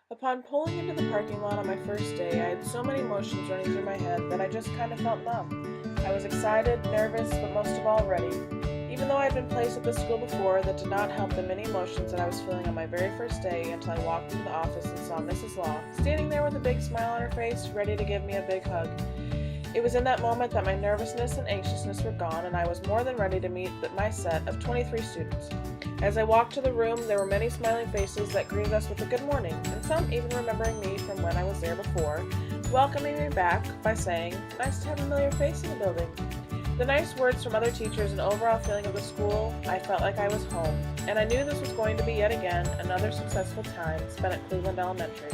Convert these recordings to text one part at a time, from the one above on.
Upon pulling into the parking lot on my first day, I had so many emotions running through my head that I just kind of felt numb. I was excited, nervous, but most of all ready. Even though I had been placed at this school before, that did not help the many emotions that I was feeling on my very first day until I walked into the office and saw Mrs. Law standing there with a big smile on her face, ready to give me a big hug. It was in that moment that my nervousness and anxiousness were gone, and I was more than ready to meet my set of 23 students. As I walked to the room, there were many smiling faces that greeted us with a good morning, and some even remembering me from when I was there before, welcoming me back by saying, "Nice to have a familiar face in the building." The nice words from other teachers and overall feeling of the school, I felt like I was home, and I knew this was going to be yet again another successful time spent at Cleveland Elementary.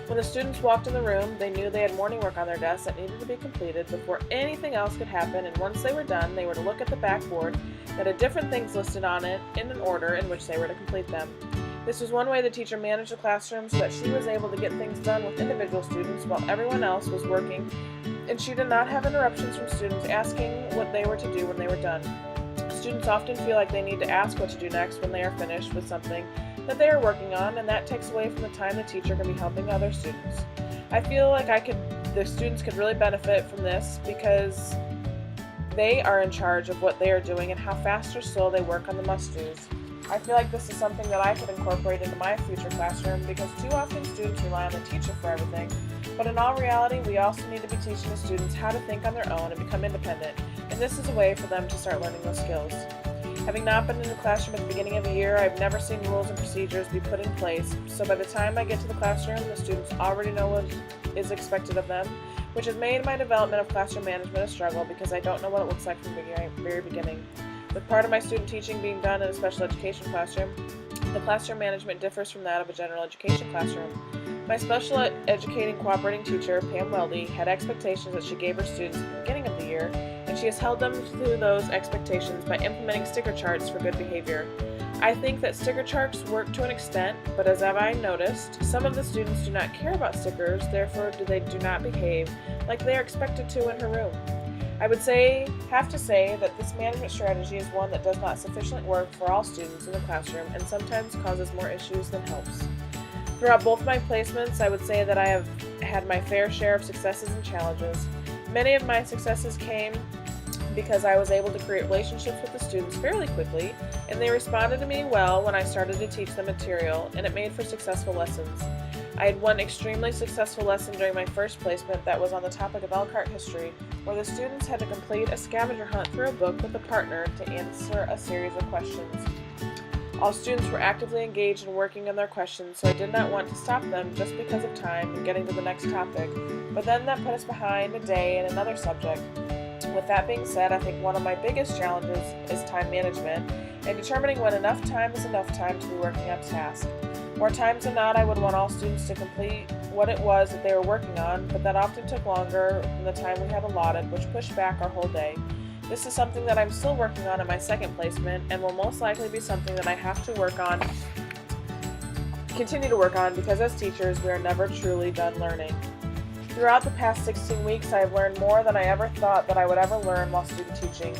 When the students walked in the room, they knew they had morning work on their desks that needed to be completed before anything else could happen, and once they were done, they were to look at the backboard that had different things listed on it in an order in which they were to complete them. This was one way the teacher managed the classroom so that she was able to get things done with individual students while everyone else was working, and she did not have interruptions from students asking what they were to do when they were done. Students often feel like they need to ask what to do next when they are finished with something that they are working on, and that takes away from the time the teacher can be helping other students. I feel like the students could really benefit from this because they are in charge of what they are doing and how fast or slow they work on the must-dos. I feel like this is something that I could incorporate into my future classroom because too often students rely on the teacher for everything, but in all reality, we also need to be teaching the students how to think on their own and become independent, and this is a way for them to start learning those skills. Having not been in the classroom at the beginning of the year, I've never seen rules and procedures be put in place, so by the time I get to the classroom, the students already know what is expected of them, which has made my development of classroom management a struggle because I don't know what it looks like from the very beginning. With part of my student teaching being done in a special education classroom, the classroom management differs from that of a general education classroom. My special educating cooperating teacher, Pam Weldy, had expectations that she gave her students at the beginning of the year, and she has held them to those expectations by implementing sticker charts for good behavior. I think that sticker charts work to an extent, but as I've noticed, some of the students do not care about stickers, therefore they do not behave like they are expected to in her room. I would have to say that this management strategy is one that does not sufficiently work for all students in the classroom and sometimes causes more issues than helps. Throughout both my placements, I would say that I have had my fair share of successes and challenges. Many of my successes came because I was able to create relationships with the students fairly quickly, and they responded to me well when I started to teach them material, and it made for successful lessons. I had one extremely successful lesson during my first placement that was on the topic of Elkhart history, where the students had to complete a scavenger hunt through a book with a partner to answer a series of questions. All students were actively engaged in working on their questions, so I did not want to stop them just because of time and getting to the next topic, but then that put us behind a day in another subject. With that being said, I think one of my biggest challenges is time management and determining when enough time is enough time to be working on tasks. More times than not, I would want all students to complete what it was that they were working on, but that often took longer than the time we had allotted, which pushed back our whole day. This is something that I'm still working on in my second placement and will most likely be something that I have to continue to work on because as teachers, we are never truly done learning. Throughout the past 16 weeks, I have learned more than I ever thought that I would ever learn while student teaching.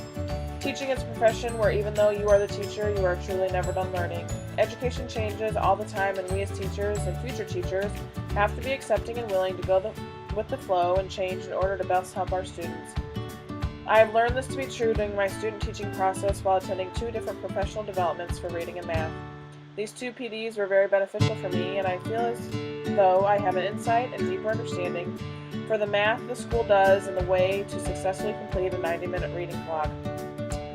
Teaching is a profession where even though you are the teacher, you are truly never done learning. Education changes all the time, and we as teachers and future teachers have to be accepting and willing to go with the flow and change in order to best help our students. I have learned this to be true during my student teaching process while attending 2 different professional developments for reading and math. These 2 PDs were very beneficial for me, and I feel as though I have an insight and deeper understanding for the math the school does and the way to successfully complete a 90-minute reading block.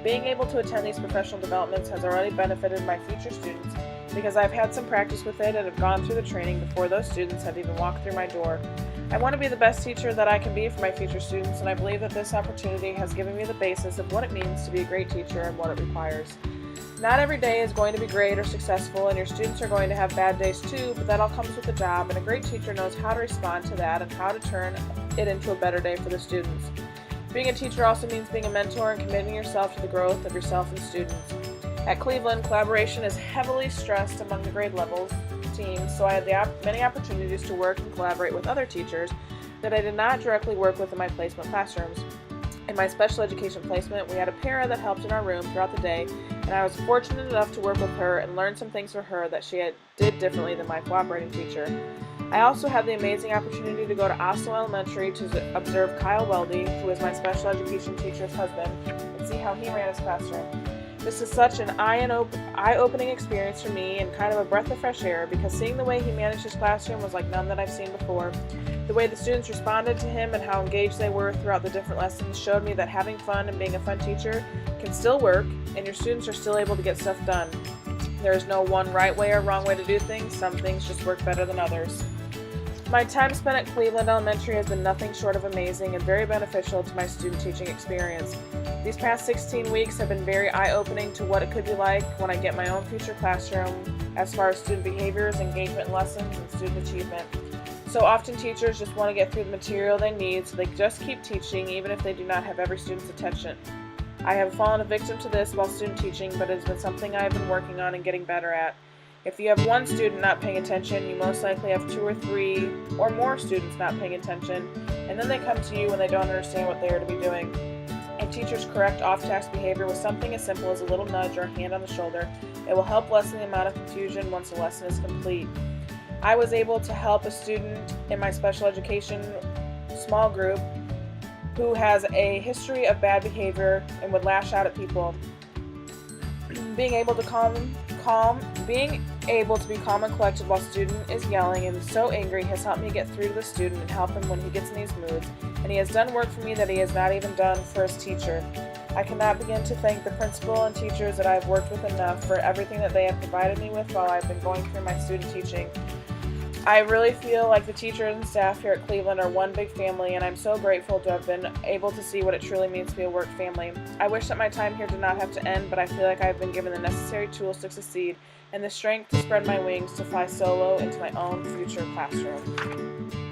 Being able to attend these professional developments has already benefited my future students because I've had some practice with it and have gone through the training before those students have even walked through my door. I want to be the best teacher that I can be for my future students, and I believe that this opportunity has given me the basis of what it means to be a great teacher and what it requires. Not every day is going to be great or successful, and your students are going to have bad days too, but that all comes with the job, and a great teacher knows how to respond to that and how to turn it into a better day for the students. Being a teacher also means being a mentor and committing yourself to the growth of yourself and students. At Cleveland, collaboration is heavily stressed among the grade levels teams, so I had many opportunities to work and collaborate with other teachers that I did not directly work with in my placement classrooms. In my special education placement, we had a para that helped in our room throughout the day, and I was fortunate enough to work with her and learn some things from her that she did differently than my cooperating teacher. I also had the amazing opportunity to go to Oslo Elementary to observe Kyle Weldy, who is my special education teacher's husband, and see how he ran his classroom. This is such an eye-opening experience for me and kind of a breath of fresh air, because seeing the way he managed his classroom was like none that I've seen before. The way the students responded to him and how engaged they were throughout the different lessons showed me that having fun and being a fun teacher can still work, and your students are still able to get stuff done. There is no one right way or wrong way to do things. Some things just work better than others. My time spent at Cleveland Elementary has been nothing short of amazing and very beneficial to my student teaching experience. These past 16 weeks have been very eye-opening to what it could be like when I get my own future classroom as far as student behaviors, engagement in lessons, and student achievement. So often teachers just want to get through the material they need, so they just keep teaching even if they do not have every student's attention. I have fallen a victim to this while student teaching, but it has been something I have been working on and getting better at. If you have one student not paying attention, you most likely have 2 or 3 or more students not paying attention, and then they come to you when they don't understand what they are to be doing. If teachers correct off-task behavior with something as simple as a little nudge or a hand on the shoulder, it will help lessen the amount of confusion once the lesson is complete. I was able to help a student in my special education small group who has a history of bad behavior and would lash out at people. Being able to be calm and collected while student is yelling and so angry has helped me get through to the student and help him when he gets in these moods, and he has done work for me that he has not even done for his teacher. I cannot begin to thank the principal and teachers that I have worked with enough for everything that they have provided me with while I've been going through my student teaching. I really feel like the teachers and staff here at Cleveland are one big family, and I'm so grateful to have been able to see what it truly means to be a work family. I wish that my time here did not have to end, but I feel like I've been given the necessary tools to succeed and the strength to spread my wings to fly solo into my own future classroom.